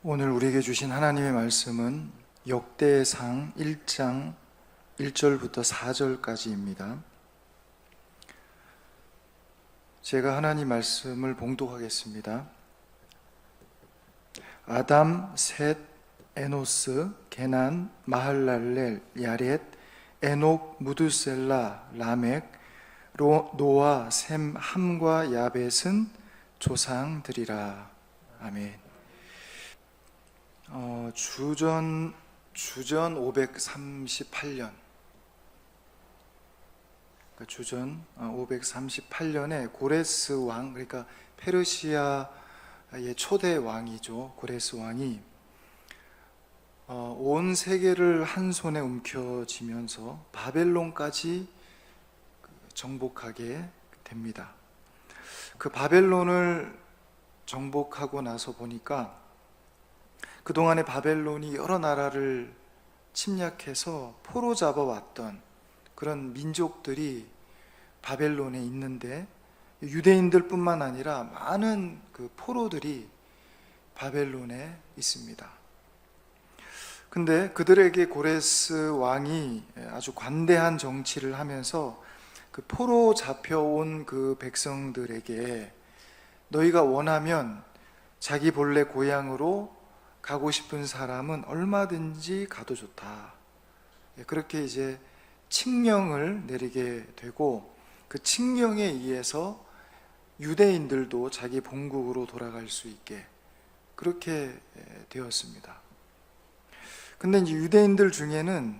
오늘 우리에게 주신 하나님의 말씀은 역대상 1장 1절부터 4절까지입니다. 제가 하나님 말씀을 봉독하겠습니다. 아담, 셋, 에노스, 게난, 마할랄렐, 야렛, 에녹, 무두셀라, 라멕, 노아, 셈, 함과 야벳은 조상들이라. 아멘. 주전 538년, 주전 538년에 고레스 왕, 그러니까 페르시아의 초대 왕이죠. 고레스 왕이 온 세계를 한 손에 움켜쥐면서 바벨론까지 정복하게 됩니다. 그 바벨론을 정복하고 나서 보니까 그동안에 바벨론이 여러 나라를 침략해서 포로 잡아왔던 그런 민족들이 바벨론에 있는데, 유대인들 뿐만 아니라 많은 그 포로들이 바벨론에 있습니다. 근데 그들에게 고레스 왕이 아주 관대한 정치를 하면서 그 포로 잡혀온 그 백성들에게 너희가 원하면 자기 본래 고향으로 가고 싶은 사람은 얼마든지 가도 좋다. 그렇게 이제 칙령을 내리게 되고, 그 칙령에 의해서 유대인들도 자기 본국으로 돌아갈 수 있게 그렇게 되었습니다. 근데 이제 유대인들 중에는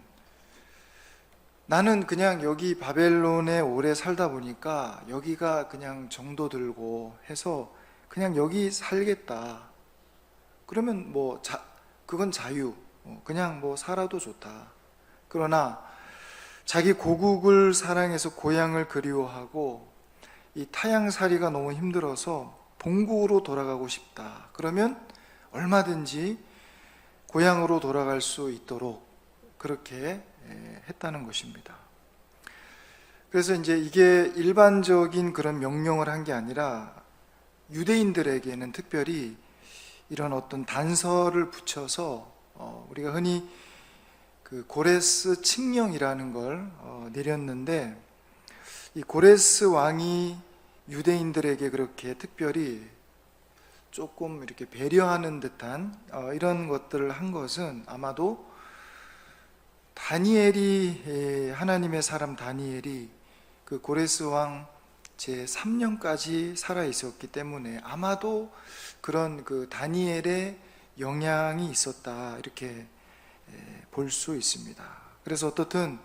나는 그냥 여기 바벨론에 오래 살다 보니까 여기가 그냥 정도 들고 해서 그냥 여기 살겠다. 그러면 그건 자유, 그냥 살아도 좋다. 그러나 자기 고국을 사랑해서 고향을 그리워하고 이 타향살이가 너무 힘들어서 본국으로 돌아가고 싶다. 그러면 얼마든지 고향으로 돌아갈 수 있도록 그렇게 했다는 것입니다. 그래서 이제 이게 일반적인 그런 명령을 한 게 아니라 유대인들에게는 특별히 이런 어떤 단서를 붙여서 우리가 흔히 그 고레스 칙령이라는 걸 내렸는데, 이 고레스 왕이 유대인들에게 그렇게 특별히 조금 이렇게 배려하는 듯한 이런 것들을 한 것은 아마도 다니엘이, 하나님의 사람 다니엘이 그 고레스 왕 제3년까지 살아 있었기 때문에 아마도 그런 그 다니엘의 영향이 있었다, 이렇게 볼 수 있습니다. 그래서 어떻든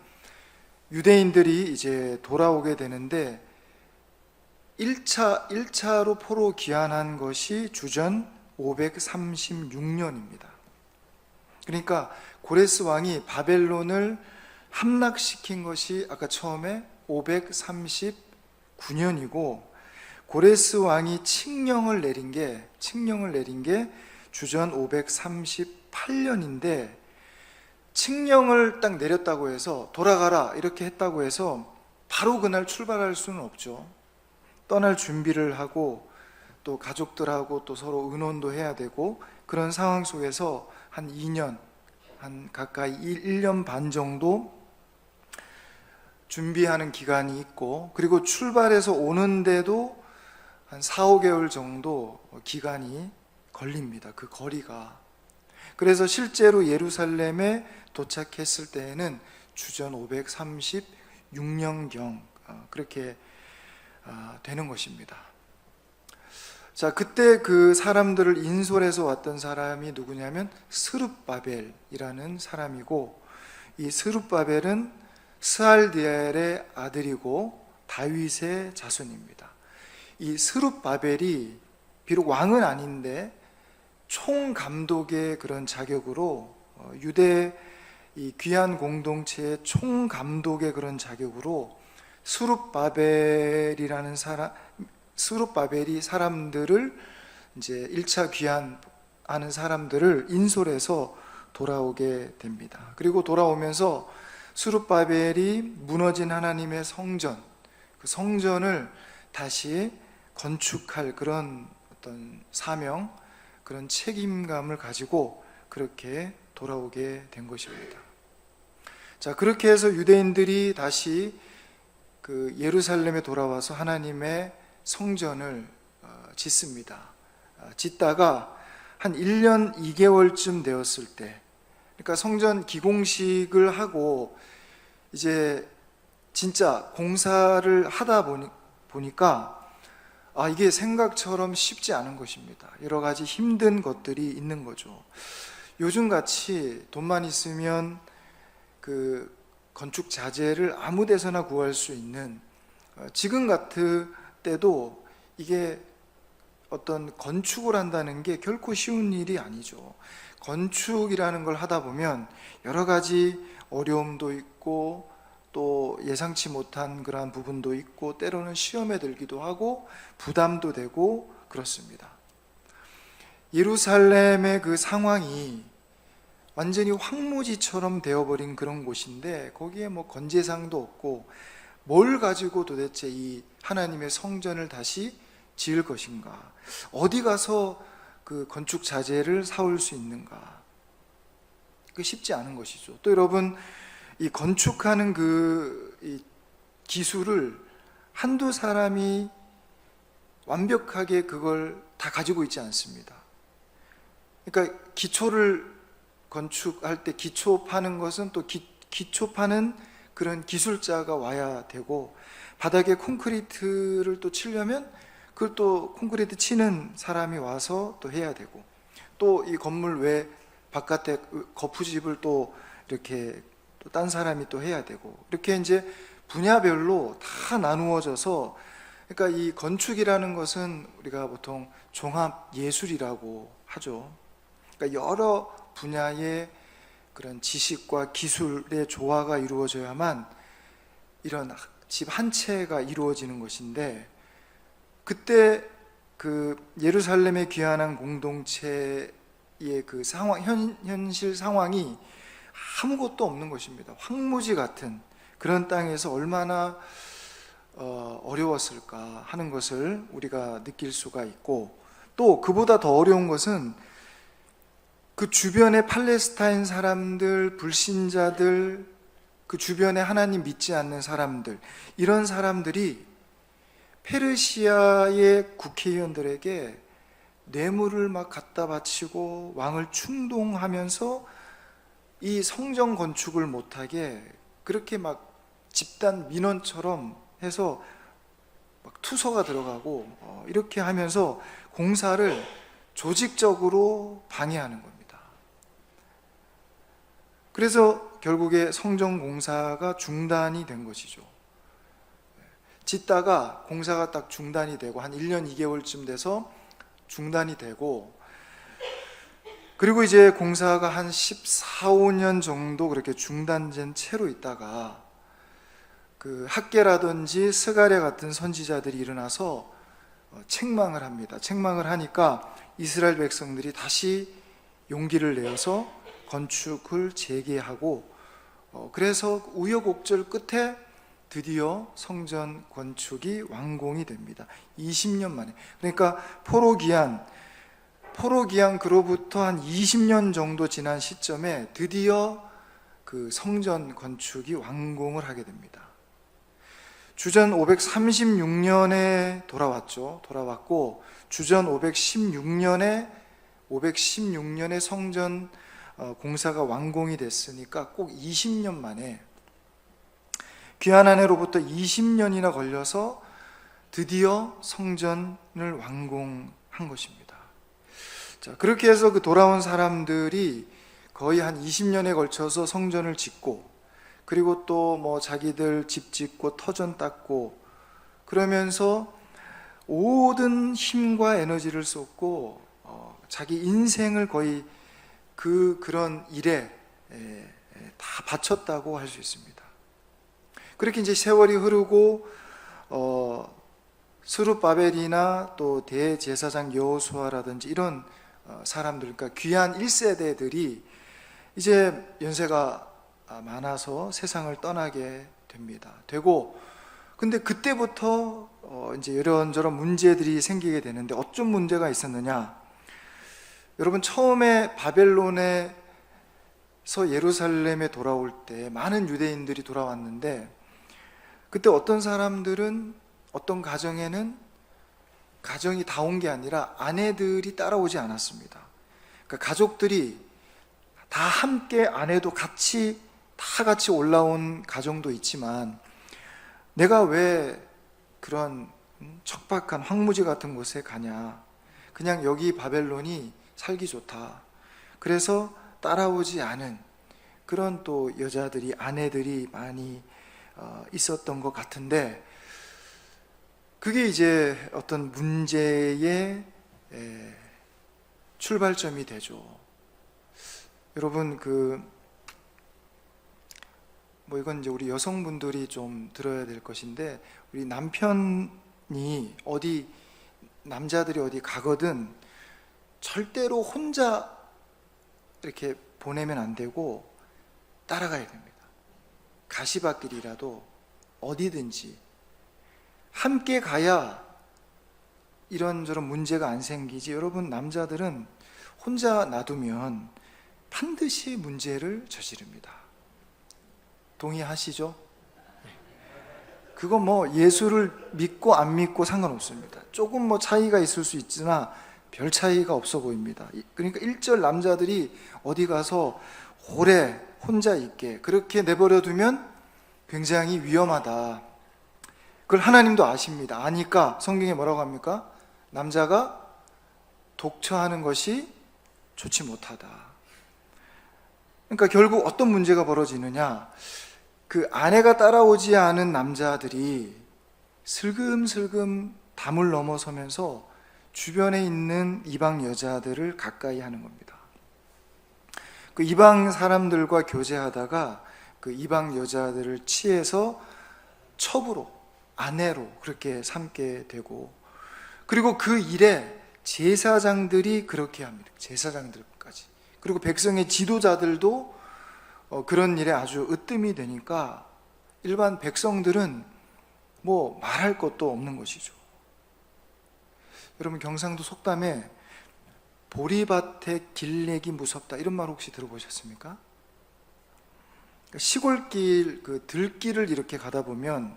유대인들이 이제 돌아오게 되는데 1차로 포로 귀환한 것이 주전 536년입니다. 그러니까 고레스 왕이 바벨론을 함락시킨 것이 아까 처음에 539년이고 고레스 왕이 칙령을 내린 게 주전 538년인데, 칙령을 딱 내렸다고 해서 돌아가라 이렇게 했다고 해서 바로 그날 출발할 수는 없죠. 떠날 준비를 하고 또 가족들하고 또 서로 의논도 해야 되고, 그런 상황 속에서 한 2년, 한 가까이 1년 반 정도 준비하는 기간이 있고, 그리고 출발해서 오는데도 한 4, 5개월 정도 기간이 걸립니다. 그 거리가. 그래서 실제로 예루살렘에 도착했을 때에는 주전 536년경 그렇게 되는 것입니다. 자, 그때 그 사람들을 인솔해서 왔던 사람이 누구냐면 스룹바벨이라는 사람이고, 이 스룹바벨은 스알디엘의 아들이고 다윗의 자손입니다. 이 스룹바벨이 비록 왕은 아닌데 총감독의 그런 자격으로 유대 이 귀한 공동체의 총감독의 그런 자격으로 스룹바벨이 사람들을 이제 1차 귀환하는 사람들을 인솔해서 돌아오게 됩니다. 그리고 돌아오면서 스룹바벨이 무너진 하나님의 성전, 그 성전을 다시 건축할 그런 어떤 사명, 그런 책임감을 가지고 그렇게 돌아오게 된 것입니다. 자, 그렇게 해서 유대인들이 다시 그 예루살렘에 돌아와서 하나님의 성전을 짓습니다. 짓다가 한 1년 2개월쯤 되었을 때, 그러니까 성전 기공식을 하고 이제 진짜 공사를 하다 보니까 이게 생각처럼 쉽지 않은 것입니다. 여러 가지 힘든 것들이 있는 거죠. 요즘같이 돈만 있으면 그 건축 자재를 아무 데서나 구할 수 있는, 지금 같을 때도 이게 어떤 건축을 한다는 게 결코 쉬운 일이 아니죠. 건축이라는 걸 하다 보면 여러 가지 어려움도 있고 또 예상치 못한 그러한 부분도 있고 때로는 시험에 들기도 하고 부담도 되고 그렇습니다. 예루살렘의 그 상황이 완전히 황무지처럼 되어버린 그런 곳인데 거기에 뭐 건재상도 없고 뭘 가지고 도대체 이 하나님의 성전을 다시 지을 것인가? 어디 가서 그 건축 자재를 사올 수 있는가? 그 쉽지 않은 것이죠. 또 여러분, 이 건축하는 이 기술을 한두 사람이 완벽하게 그걸 다 가지고 있지 않습니다. 그러니까 기초를 건축할 때 기초 파는 것은 또 기초 파는 그런 기술자가 와야 되고, 바닥에 콘크리트를 또 치려면 그걸 또 콘크리트 치는 사람이 와서 또 해야 되고, 또 이 건물 외 바깥에 거푸집을 또 이렇게 또 딴 사람이 또 해야 되고, 이렇게 이제 분야별로 다 나누어져서, 그러니까 이 건축이라는 것은 우리가 보통 종합 예술이라고 하죠. 그러니까 여러 분야의 그런 지식과 기술의 조화가 이루어져야만 이런 집 한 채가 이루어지는 것인데, 그때 그 예루살렘에 귀환한 공동체의 그 상황, 현실 상황이 아무것도 없는 것입니다. 황무지 같은 그런 땅에서 얼마나 어려웠을까 하는 것을 우리가 느낄 수가 있고, 또 그보다 더 어려운 것은 그 주변의 팔레스타인 사람들, 불신자들, 그 주변에 하나님 믿지 않는 사람들, 이런 사람들이 페르시아의 국회의원들에게 뇌물을 막 갖다 바치고 왕을 충동하면서 이 성전 건축을 못하게 그렇게 막 집단 민원처럼 해서 막 투서가 들어가고 이렇게 하면서 공사를 조직적으로 방해하는 겁니다. 그래서 결국에 성전 공사가 중단이 된 것이죠. 짓다가 공사가 딱 중단이 되고 한 1년 2개월쯤 돼서 중단이 되고, 그리고 이제 공사가 한 14, 15년 정도 그렇게 중단된 채로 있다가 그 학계라든지 스가랴 같은 선지자들이 일어나서 책망을 합니다. 책망을 하니까 이스라엘 백성들이 다시 용기를 내어서 건축을 재개하고, 그래서 우여곡절 끝에 드디어 성전 건축이 완공이 됩니다. 20년 만에. 그러니까 포로기한 그로부터 한 20년 정도 지난 시점에 드디어 그 성전 건축이 완공을 하게 됩니다. 주전 536년에 돌아왔고, 주전 516년에 성전 공사가 완공이 됐으니까 꼭 20년 만에, 귀환한 해로부터 20년이나 걸려서 드디어 성전을 완공한 것입니다. 자, 그렇게 해서 그 돌아온 사람들이 거의 한 20년에 걸쳐서 성전을 짓고, 그리고 또 뭐 자기들 집 짓고 터전 닦고 그러면서 모든 힘과 에너지를 쏟고 자기 인생을 거의 그런 일에 다 바쳤다고 할 수 있습니다. 그렇게 이제 세월이 흐르고 스룹바벨이나 또 대제사장 여호수아라든지 이런 사람들, 그러니까 귀한 1세대들이 이제 연세가 많아서 세상을 떠나게 되고, 근데 그때부터 이제 이런저런 문제들이 생기게 되는데, 어떤 문제가 있었느냐? 여러분, 처음에 바벨론에서 예루살렘에 돌아올 때 많은 유대인들이 돌아왔는데, 그때 어떤 사람들은, 어떤 가정에는 가정이 다 온 게 아니라 아내들이 따라오지 않았습니다. 그러니까 가족들이 다 함께, 아내도 같이, 다 같이 올라온 가정도 있지만, 내가 왜 그런 척박한 황무지 같은 곳에 가냐, 그냥 여기 바벨론이 살기 좋다, 그래서 따라오지 않은 그런 또 여자들이, 아내들이 많이 있었던 것 같은데, 그게 이제 어떤 문제의 출발점이 되죠. 여러분, 이건 이제 우리 여성분들이 좀 들어야 될 것인데, 우리 남편이 남자들이 어디 가거든 절대로 혼자 이렇게 보내면 안 되고 따라가야 됩니다. 가시밭길이라도 어디든지 함께 가야 이런저런 문제가 안 생기지. 여러분, 남자들은 혼자 놔두면 반드시 문제를 저지릅니다. 동의하시죠? 그거 예수를 믿고 안 믿고 상관없습니다. 조금 차이가 있을 수 있으나 별 차이가 없어 보입니다. 그러니까 일절 남자들이 어디 가서 오래 혼자 있게 그렇게 내버려 두면 굉장히 위험하다. 그걸 하나님도 아십니다. 아니까 성경에 뭐라고 합니까? 남자가 독처하는 것이 좋지 못하다. 그러니까 결국 어떤 문제가 벌어지느냐, 그 아내가 따라오지 않은 남자들이 슬금슬금 담을 넘어서면서 주변에 있는 이방 여자들을 가까이 하는 겁니다. 그 이방 사람들과 교제하다가 그 이방 여자들을 취해서 첩으로, 아내로 그렇게 삼게 되고, 그리고 그 일에 제사장들이 그렇게 합니다. 제사장들까지. 그리고 백성의 지도자들도 그런 일에 아주 으뜸이 되니까 일반 백성들은 말할 것도 없는 것이죠. 여러분, 경상도 속담에 보리밭에 길 내기 무섭다, 이런 말 혹시 들어보셨습니까? 시골길, 들길을 이렇게 가다 보면,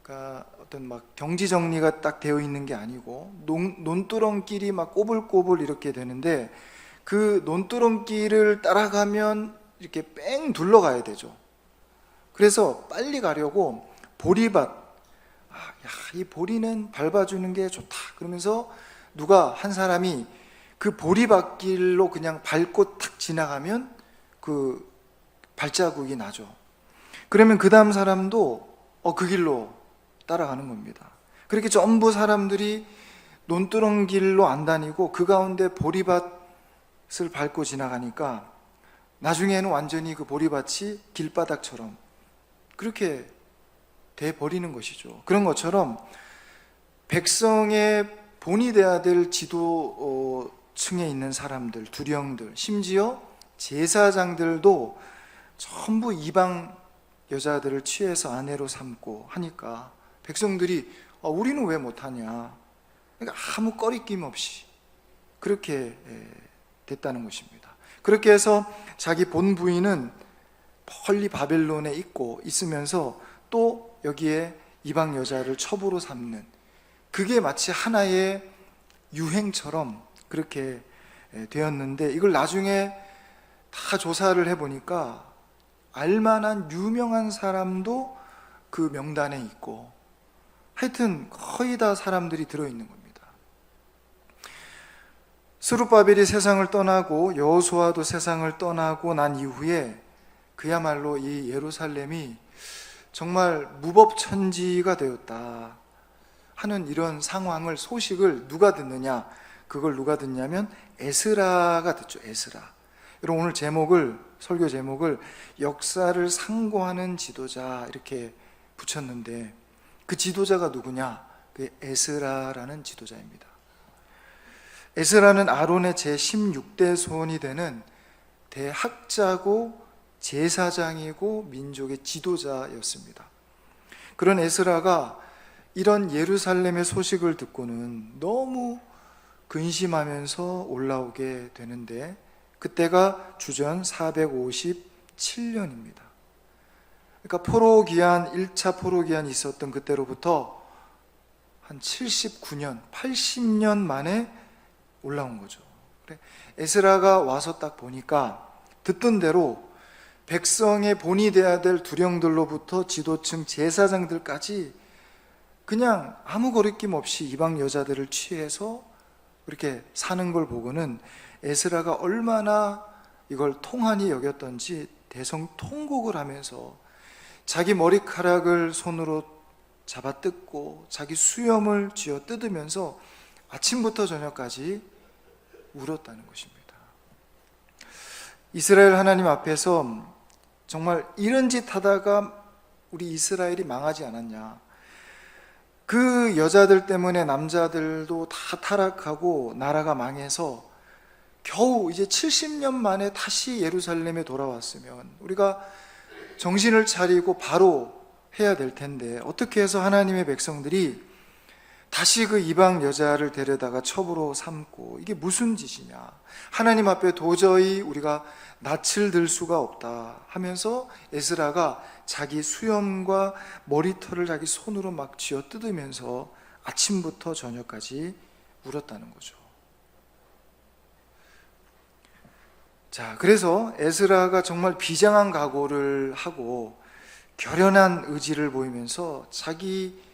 그러니까 어떤 경지 정리가 딱 되어 있는 게 아니고 논두렁길이 꼬불꼬불 이렇게 되는데, 그 논두렁길을 따라가면 이렇게 뺑 둘러가야 되죠. 그래서 빨리 가려고 보리밭, 이 보리는 밟아주는 게 좋다 그러면서 누가 한 사람이 그 보리밭길로 그냥 밟고 탁 지나가면 그 발자국이 나죠. 그러면 그 다음 사람도 그 길로 따라가는 겁니다. 그렇게 전부 사람들이 논두렁 길로 안 다니고 그 가운데 보리밭을 밟고 지나가니까 나중에는 완전히 그 보리밭이 길바닥처럼 그렇게 돼 버리는 것이죠. 그런 것처럼 백성의 본이 돼야 될 지도층에 있는 사람들, 두령들, 심지어 제사장들도 전부 이방 여자들을 취해서 아내로 삼고 하니까 백성들이 우리는 왜 못하냐, 그러니까 아무 꺼리낌 없이 그렇게 됐다는 것입니다. 그렇게 해서 자기 본 부인은 멀리 바벨론에 있으면서 또 여기에 이방 여자를 첩으로 삼는, 그게 마치 하나의 유행처럼 그렇게 되었는데, 이걸 나중에 다 조사를 해보니까 알만한 유명한 사람도 그 명단에 있고, 하여튼 거의 다 사람들이 들어있는 겁니다. 스룹바벨이 세상을 떠나고 여호수아도 세상을 떠나고 난 이후에 그야말로 이 예루살렘이 정말 무법천지가 되었다 하는 이런 상황을, 소식을 누가 듣느냐, 그걸 누가 듣냐면 에스라가 듣죠. 에스라. 여러분, 오늘 설교 제목을 역사를 상고하는 지도자 이렇게 붙였는데, 그 지도자가 누구냐? 그 에스라라는 지도자입니다. 에스라는 아론의 제16대 손이 되는 대학자고 제사장이고 민족의 지도자였습니다. 그런 에스라가 이런 예루살렘의 소식을 듣고는 너무 근심하면서 올라오게 되는데 그때가 주전 457년입니다. 그러니까 포로기한 1차 포로기한이 있었던 그때로부터 한 79년, 80년 만에 올라온 거죠. 그래, 에스라가 와서 딱 보니까 듣던 대로 백성의 본이 돼야 될 두령들로부터 지도층 제사장들까지 그냥 아무 거리낌 없이 이방 여자들을 취해서 이렇게 사는 걸 보고는 에스라가 얼마나 이걸 통한이 여겼던지 대성통곡을 하면서 자기 머리카락을 손으로 잡아 뜯고 자기 수염을 쥐어 뜯으면서 아침부터 저녁까지 울었다는 것입니다. 이스라엘 하나님 앞에서 정말 이런 짓 하다가 우리 이스라엘이 망하지 않았냐, 그 여자들 때문에 남자들도 다 타락하고 나라가 망해서 겨우 이제 70년 만에 다시 예루살렘에 돌아왔으면 우리가 정신을 차리고 바로 해야 될 텐데 어떻게 해서 하나님의 백성들이 다시 그 이방 여자를 데려다가 첩으로 삼고, 이게 무슨 짓이냐, 하나님 앞에 도저히 우리가 낯을 들 수가 없다 하면서 에스라가 자기 수염과 머리털을 자기 손으로 막 쥐어 뜯으면서 아침부터 저녁까지 울었다는 거죠. 자, 그래서 에스라가 정말 비장한 각오를 하고 결연한 의지를 보이면서 자기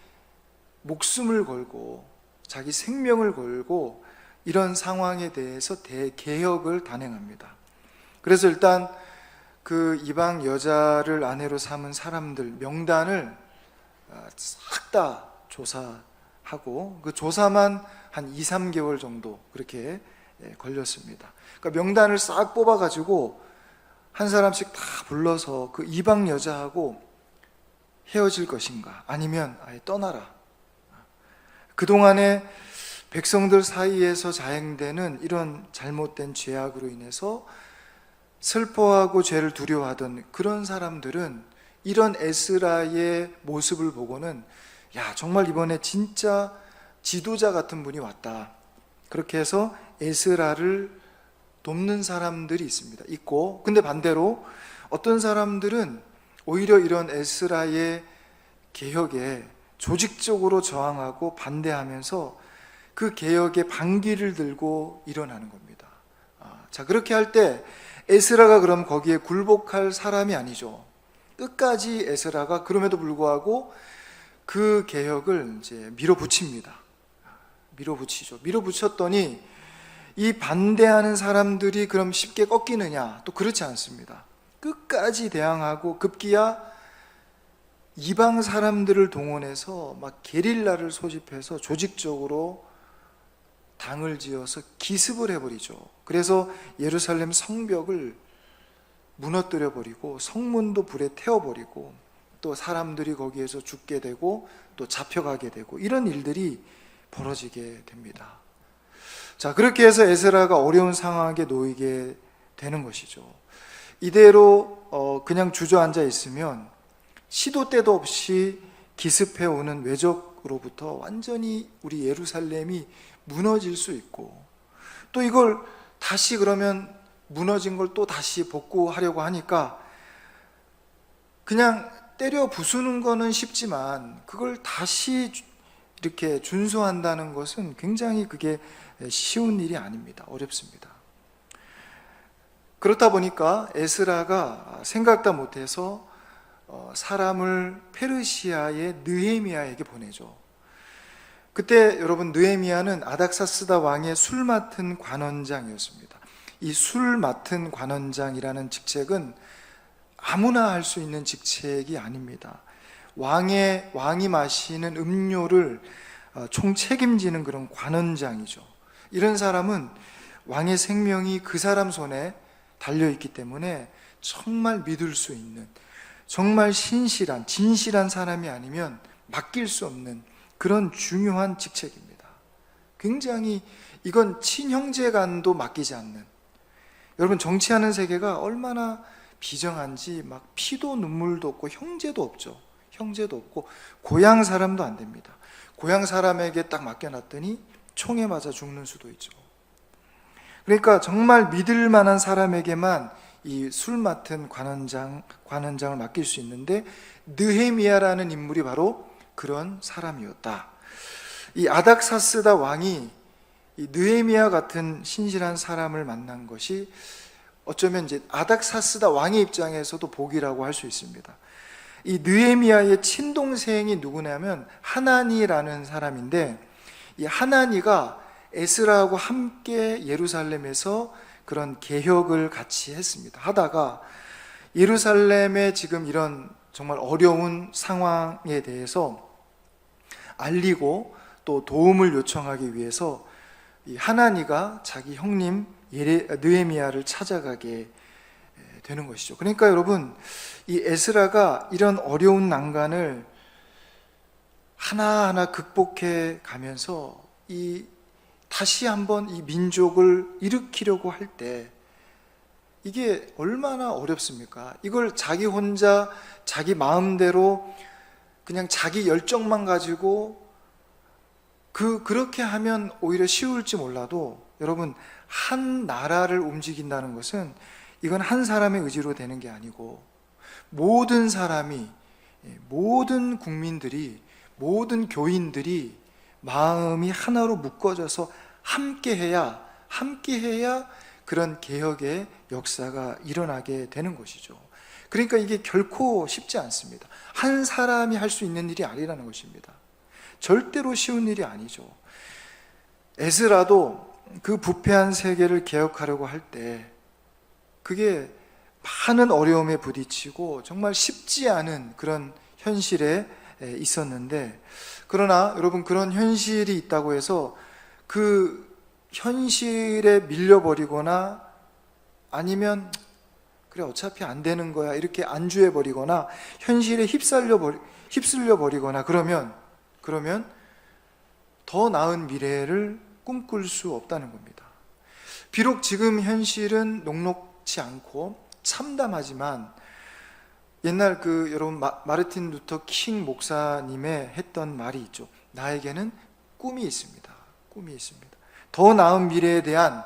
목숨을 걸고 자기 생명을 걸고 이런 상황에 대해서 대개혁을 단행합니다. 그래서 일단 그 이방 여자를 아내로 삼은 사람들 명단을 싹 다 조사하고, 그 조사만 한 2, 3개월 정도 그렇게 걸렸습니다. 그러니까 명단을 싹 뽑아가지고 한 사람씩 다 불러서 그 이방 여자하고 헤어질 것인가 아니면 아예 떠나라, 그동안에 백성들 사이에서 자행되는 이런 잘못된 죄악으로 인해서 슬퍼하고 죄를 두려워하던 그런 사람들은 이런 에스라의 모습을 보고는 야, 정말 이번에 진짜 지도자 같은 분이 왔다, 그렇게 해서 에스라를 돕는 사람들이 있고, 근데 반대로 어떤 사람들은 오히려 이런 에스라의 개혁에 조직적으로 저항하고 반대하면서 그 개혁의 반기를 들고 일어나는 겁니다. 자, 그렇게 할 때 에스라가 그럼 거기에 굴복할 사람이 아니죠. 끝까지 에스라가 그럼에도 불구하고 그 개혁을 이제 밀어붙입니다. 밀어붙이죠. 밀어붙였더니 이 반대하는 사람들이 그럼 쉽게 꺾이느냐? 또 그렇지 않습니다. 끝까지 대항하고 급기야 이방 사람들을 동원해서 막 게릴라를 소집해서 조직적으로 당을 지어서 기습을 해버리죠. 그래서 예루살렘 성벽을 무너뜨려 버리고 성문도 불에 태워버리고 또 사람들이 거기에서 죽게 되고 또 잡혀가게 되고 이런 일들이 벌어지게 됩니다. 자, 그렇게 해서 에스라가 어려운 상황에 놓이게 되는 것이죠. 이대로 그냥 주저앉아 있으면 시도 때도 없이 기습해오는 외적으로부터 완전히 우리 예루살렘이 무너질 수 있고, 또 이걸 다시 그러면 무너진 걸 또 다시 복구하려고 하니까 그냥 때려 부수는 거는 쉽지만 그걸 다시 이렇게 준수한다는 것은 굉장히 그게 쉬운 일이 아닙니다. 어렵습니다. 그렇다 보니까 에스라가 생각도 못해서 사람을 페르시아의 느헤미야에게 보내죠. 그때 여러분, 느헤미야는 아닥사스다 왕의 술 맡은 관원장이었습니다. 이 술 맡은 관원장이라는 직책은 아무나 할 수 있는 직책이 아닙니다. 왕이 마시는 음료를 총책임지는 그런 관원장이죠. 이런 사람은 왕의 생명이 그 사람 손에 달려있기 때문에 정말 믿을 수 있는, 정말 진실한 사람이 아니면 맡길 수 없는 그런 중요한 직책입니다. 굉장히 이건 친형제간도 맡기지 않는, 여러분 정치하는 세계가 얼마나 비정한지 막 피도 눈물도 없고 형제도 없고 고향 사람도 안 됩니다. 고향 사람에게 딱 맡겨놨더니 총에 맞아 죽는 수도 있죠. 그러니까 정말 믿을 만한 사람에게만 이 술 맡은 관원장을 맡길 수 있는데, 느헤미야라는 인물이 바로 그런 사람이었다. 이 아닥사스다 왕이 이 느헤미야 같은 신실한 사람을 만난 것이 어쩌면 이제 아닥사스다 왕의 입장에서도 복이라고 할 수 있습니다. 이 느헤미야의 친동생이 누구냐면 하나니라는 사람인데, 이 하나니가 에스라하고 함께 예루살렘에서 그런 개혁을 같이 했습니다. 하다가 예루살렘의 지금 이런 정말 어려운 상황에 대해서 알리고 또 도움을 요청하기 위해서 이 하나니가 자기 형님 느헤미야를 찾아가게 되는 것이죠. 그러니까 여러분, 이 에스라가 이런 어려운 난관을 하나하나 극복해 가면서 다시 한번 이 민족을 일으키려고 할 때 이게 얼마나 어렵습니까? 이걸 자기 혼자 자기 마음대로 그냥 자기 열정만 가지고 그렇게 하면 오히려 쉬울지 몰라도, 여러분, 한 나라를 움직인다는 것은 이건 한 사람의 의지로 되는 게 아니고 모든 사람이, 모든 국민들이, 모든 교인들이 마음이 하나로 묶어져서 함께해야 그런 개혁의 역사가 일어나게 되는 것이죠. 그러니까 이게 결코 쉽지 않습니다. 한 사람이 할 수 있는 일이 아니라는 것입니다. 절대로 쉬운 일이 아니죠. 에스라도 그 부패한 세계를 개혁하려고 할 때 그게 많은 어려움에 부딪히고 정말 쉽지 않은 그런 현실에 있었는데, 그러나 여러분, 그런 현실이 있다고 해서 그 현실에 밀려버리거나 아니면 그래 어차피 안 되는 거야 이렇게 안주해버리거나 현실에 휩쓸려 버리거나 그러면 더 나은 미래를 꿈꿀 수 없다는 겁니다. 비록 지금 현실은 녹록지 않고 참담하지만, 옛날 여러분 마르틴 루터 킹 목사님의 했던 말이 있죠. 나에게는 꿈이 있습니다. 꿈이 있습니다. 더 나은 미래에 대한,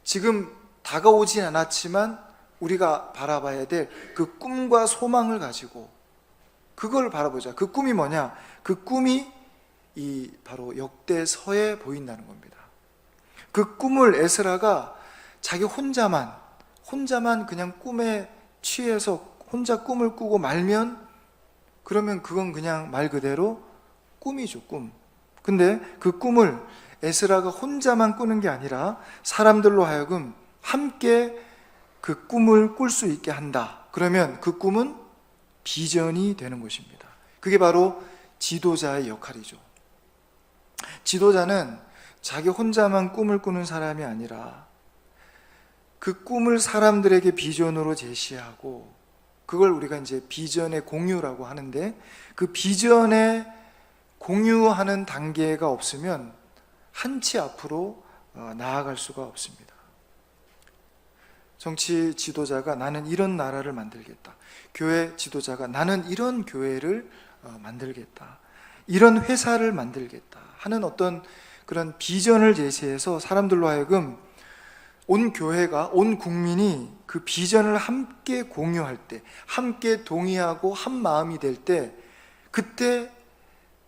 지금 다가오진 않았지만 우리가 바라봐야 될 그 꿈과 소망을 가지고 그걸 바라보자. 그 꿈이 뭐냐? 그 꿈이 바로 역대서에 보인다는 겁니다. 그 꿈을 에스라가 자기 혼자만 그냥 꿈에 취해서 혼자 꿈을 꾸고 말면, 그러면 그건 그냥 말 그대로 꿈이죠, 꿈. 근데 그 꿈을 에스라가 혼자만 꾸는 게 아니라 사람들로 하여금 함께 그 꿈을 꿀 수 있게 한다. 그러면 그 꿈은 비전이 되는 것입니다. 그게 바로 지도자의 역할이죠. 지도자는 자기 혼자만 꿈을 꾸는 사람이 아니라 그 꿈을 사람들에게 비전으로 제시하고, 그걸 우리가 이제 비전의 공유라고 하는데, 그 비전의 공유하는 단계가 없으면 한치 앞으로 나아갈 수가 없습니다. 정치 지도자가 나는 이런 나라를 만들겠다. 교회 지도자가 나는 이런 교회를 만들겠다. 이런 회사를 만들겠다 하는 어떤 그런 비전을 제시해서 사람들로 하여금 온 교회가, 온 국민이 그 비전을 함께 공유할 때, 함께 동의하고 한 마음이 될 때, 그때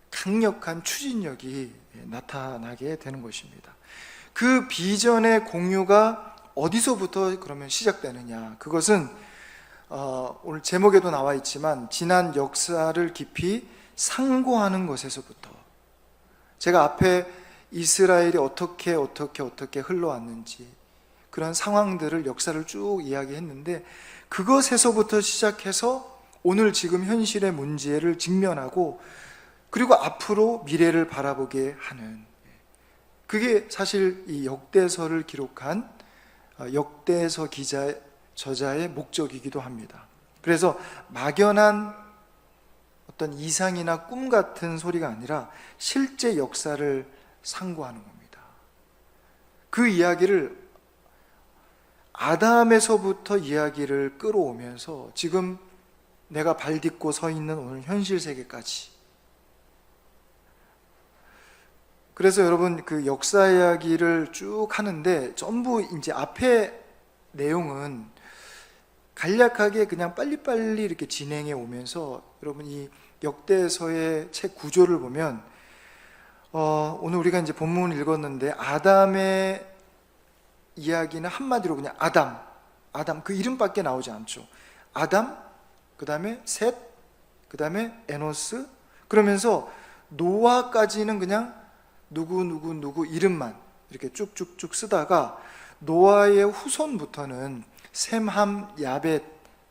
강력한 추진력이 나타나게 되는 것입니다. 그 비전의 공유가 어디서부터 그러면 시작되느냐? 그것은 오늘 제목에도 나와 있지만 지난 역사를 깊이 상고하는 것에서부터, 제가 앞에 이스라엘이 어떻게 흘러왔는지 그런 상황들을, 역사를 쭉 이야기했는데, 그것에서부터 시작해서 오늘 지금 현실의 문제를 직면하고 그리고 앞으로 미래를 바라보게 하는, 그게 사실 이 역대서를 기록한 역대서 저자의 목적이기도 합니다. 그래서 막연한 어떤 이상이나 꿈 같은 소리가 아니라 실제 역사를 상고하는 겁니다. 그 이야기를 아담에서부터 이야기를 끌어오면서 지금 내가 발 딛고 서 있는 오늘 현실 세계까지 그래서 여러분 그 역사 이야기를 쭉 하는데 전부 이제 앞에 내용은 간략하게 그냥 빨리빨리 이렇게 진행해 오면서 여러분 이 역대서의 책 구조를 보면 오늘 우리가 이제 본문을 읽었는데 아담의 이야기는 한마디로 그냥 아담 그 이름밖에 나오지 않죠. 아담, 그 다음에 셋, 그 다음에 에노스, 그러면서 노아까지는 그냥 누구 이름만 이렇게 쭉쭉쭉 쓰다가 노아의 후손부터는 셈, 함, 야벳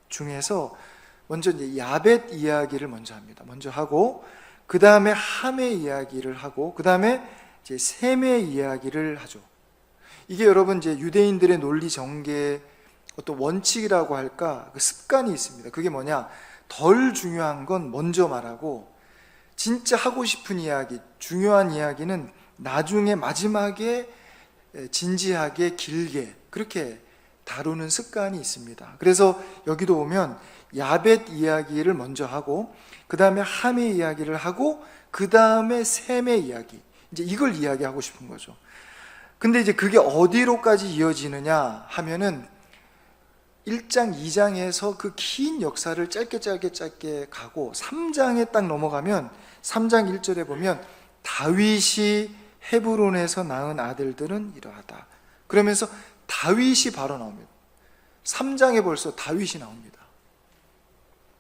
중에서 먼저 이제 야벳 이야기를 먼저 합니다. 먼저 하고 그 다음에 함의 이야기를 하고 그 다음에 이제 셈의 이야기를 하죠. 이게 여러분 이제 유대인들의 논리 전개의 어떤 원칙이라고 할까, 그 습관이 있습니다. 그게 뭐냐? 덜 중요한 건 먼저 말하고 진짜 하고 싶은 이야기, 중요한 이야기는 나중에 마지막에 진지하게 길게 그렇게 다루는 습관이 있습니다. 그래서 여기도 오면 야벳 이야기를 먼저 하고 그 다음에 함의 이야기를 하고 그 다음에 셈의 이야기, 이제 이걸 이야기하고 싶은 거죠. 근데 이제 그게 어디로까지 이어지느냐 하면은 1장, 2장에서 그 긴 역사를 짧게 가고 3장에 딱 넘어가면 3장 1절에 보면 다윗이 헤브론에서 낳은 아들들은 이러하다. 그러면서 다윗이 바로 나옵니다. 3장에 벌써 다윗이 나옵니다.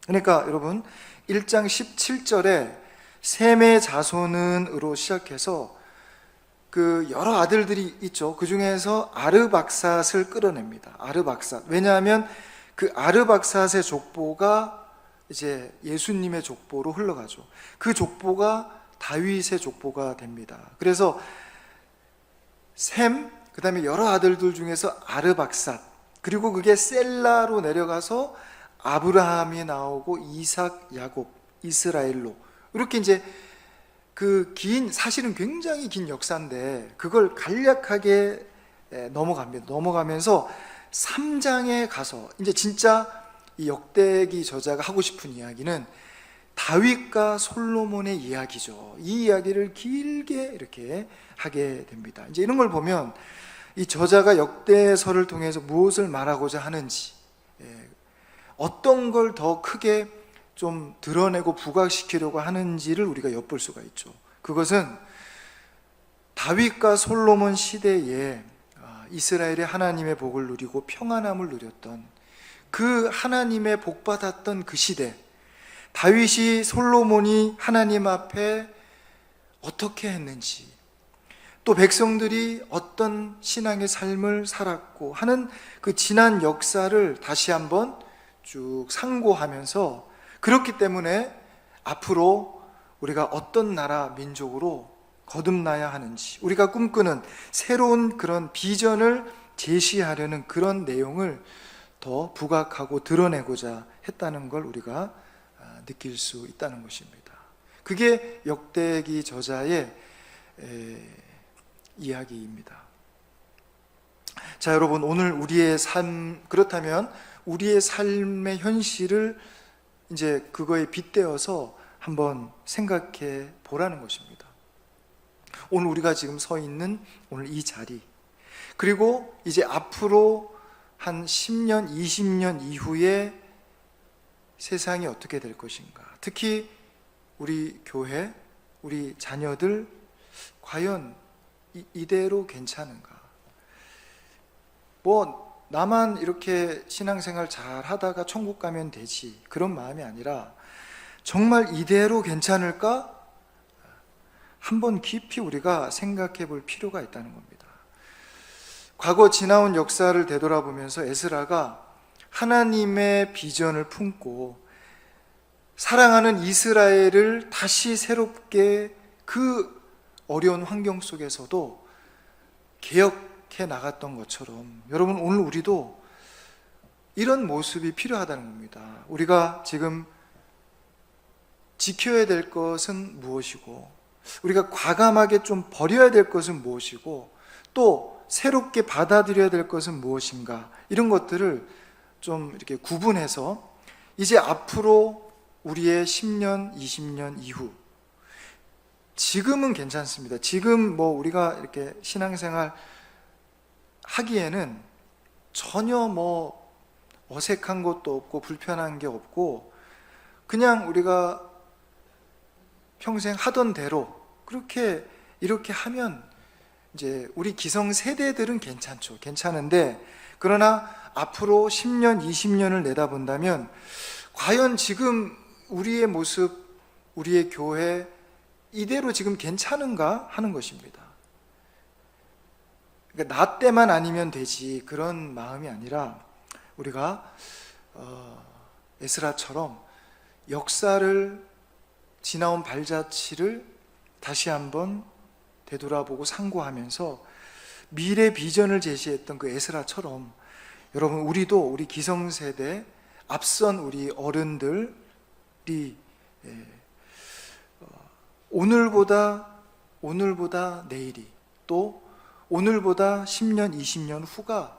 그러니까 여러분 1장 17절에 셈의 자손은으로 시작해서 그 여러 아들들이 있죠. 그 중에서 아르박삿을 끌어냅니다. 아르박삿. 왜냐하면 그 아르박삿의 족보가 이제 예수님의 족보로 흘러가죠. 그 족보가 다윗의 족보가 됩니다. 그래서 셈, 그 다음에 여러 아들들 중에서 아르박삿, 그리고 그게 셀라로 내려가서 아브라함이 나오고 이삭, 야곱, 이스라엘로 이렇게 이제 그 긴, 사실은 굉장히 긴 역사인데 그걸 간략하게 넘어갑니다. 넘어가면서 3장에 가서 이제 진짜 이 역대기 저자가 하고 싶은 이야기는 다윗과 솔로몬의 이야기죠. 이 이야기를 길게 이렇게 하게 됩니다. 이제 이런 걸 보면 이 저자가 역대서를 통해서 무엇을 말하고자 하는지, 어떤 걸 더 크게 좀 드러내고 부각시키려고 하는지를 우리가 엿볼 수가 있죠. 그것은 다윗과 솔로몬 시대에 이스라엘의 하나님의 복을 누리고 평안함을 누렸던 그 하나님의 복받았던 그 시대, 다윗이 솔로몬이 하나님 앞에 어떻게 했는지, 또 백성들이 어떤 신앙의 삶을 살았고 하는 그 지난 역사를 다시 한번 쭉 상고하면서, 그렇기 때문에 앞으로 우리가 어떤 나라 민족으로 거듭나야 하는지, 우리가 꿈꾸는 새로운 그런 비전을 제시하려는 그런 내용을 더 부각하고 드러내고자 했다는 걸 우리가 느낄 수 있다는 것입니다. 그게 역대기 저자의 이야기입니다. 자, 여러분, 오늘 우리의 삶, 그렇다면 우리의 삶의 현실을 이제 그거에 빗대어서 한번 생각해 보라는 것입니다. 오늘 우리가 지금 서 있는 오늘 이 자리, 그리고 이제 앞으로 한 10년, 20년 이후에 세상이 어떻게 될 것인가, 특히 우리 교회, 우리 자녀들 과연 이대로 괜찮은가? 뭐 나만 이렇게 신앙생활 잘 하다가 천국 가면 되지, 그런 마음이 아니라 정말 이대로 괜찮을까? 한번 깊이 우리가 생각해 볼 필요가 있다는 겁니다. 과거 지나온 역사를 되돌아보면서 에스라가 하나님의 비전을 품고 사랑하는 이스라엘을 다시 새롭게 그 어려운 환경 속에서도 개혁해 나갔던 것처럼, 여러분, 오늘 우리도 이런 모습이 필요하다는 겁니다. 우리가 지금 지켜야 될 것은 무엇이고, 우리가 과감하게 좀 버려야 될 것은 무엇이고, 또 새롭게 받아들여야 될 것은 무엇인가, 이런 것들을 좀 이렇게 구분해서 이제 앞으로 우리의 10년, 20년 이후 지금은 괜찮습니다. 지금 뭐 우리가 이렇게 신앙생활 하기에는 전혀 뭐 어색한 것도 없고 불편한 게 없고 그냥 우리가 평생 하던 대로 그렇게 이렇게 하면 이제 우리 기성 세대들은 괜찮죠. 괜찮은데 그러나 앞으로 10년, 20년을 내다본다면 과연 지금 우리의 모습, 우리의 교회 이대로 지금 괜찮은가 하는 것입니다. 그러니까 나 때만 아니면 되지 그런 마음이 아니라 우리가 에스라처럼 역사를 지나온 발자취를 다시 한번 되돌아보고 상고하면서 미래 비전을 제시했던 그 에스라처럼 여러분 우리도 우리 기성세대 앞선 우리 어른들이 오늘보다 내일이 또 오늘보다 10년, 20년 후가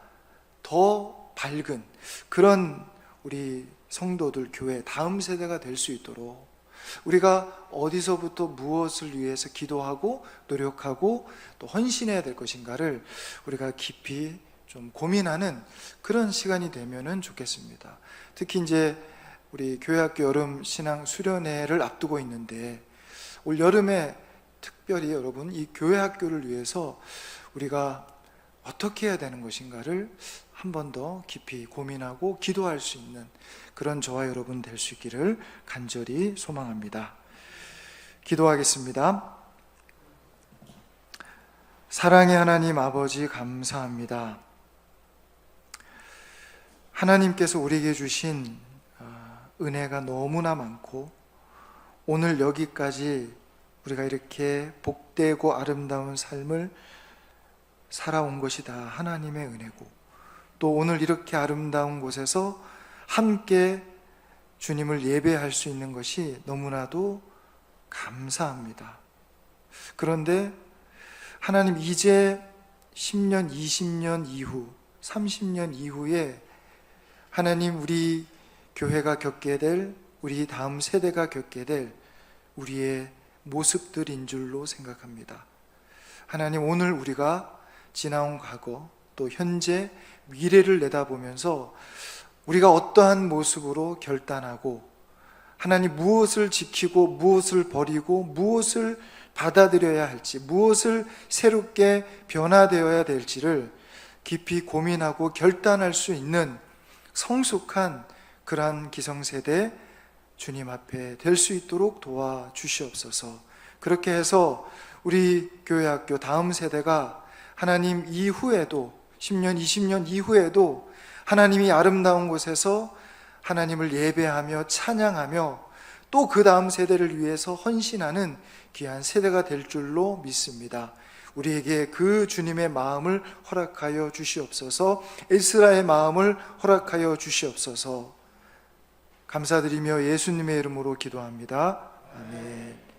더 밝은 그런 우리 성도들, 교회 다음 세대가 될 수 있도록 우리가 어디서부터 무엇을 위해서 기도하고 노력하고 또 헌신해야 될 것인가를 우리가 깊이 좀 고민하는 그런 시간이 되면은 좋겠습니다. 특히 이제 우리 교회학교 여름 신앙 수련회를 앞두고 있는데 올 여름에 특별히 여러분 이 교회학교를 위해서 우리가 어떻게 해야 되는 것인가를 한 번 더 깊이 고민하고 기도할 수 있는 그런 저와 여러분 될 수 있기를 간절히 소망합니다. 기도하겠습니다. 사랑의 하나님 아버지 감사합니다. 하나님께서 우리에게 주신 은혜가 너무나 많고 오늘 여기까지 우리가 이렇게 복되고 아름다운 삶을 살아온 것이 다 하나님의 은혜고 또 오늘 이렇게 아름다운 곳에서 함께 주님을 예배할 수 있는 것이 너무나도 감사합니다. 그런데 하나님 이제 10년, 20년 이후, 30년 이후에 하나님 우리 교회가 겪게 될 우리 다음 세대가 겪게 될 우리의 모습들인 줄로 생각합니다. 하나님 오늘 우리가 지나온 과거 또 현재 미래를 내다보면서 우리가 어떠한 모습으로 결단하고 하나님 무엇을 지키고 무엇을 버리고 무엇을 받아들여야 할지 무엇을 새롭게 변화되어야 될지를 깊이 고민하고 결단할 수 있는 성숙한 그러한 기성세대 주님 앞에 될 수 있도록 도와주시옵소서. 그렇게 해서 우리 교회학교 다음 세대가 하나님 이후에도 10년, 20년 이후에도 하나님이 아름다운 곳에서 하나님을 예배하며 찬양하며 또 그 다음 세대를 위해서 헌신하는 귀한 세대가 될 줄로 믿습니다. 우리에게 그 주님의 마음을 허락하여 주시옵소서. 에스라의 마음을 허락하여 주시옵소서. 감사드리며 예수님의 이름으로 기도합니다. 아멘.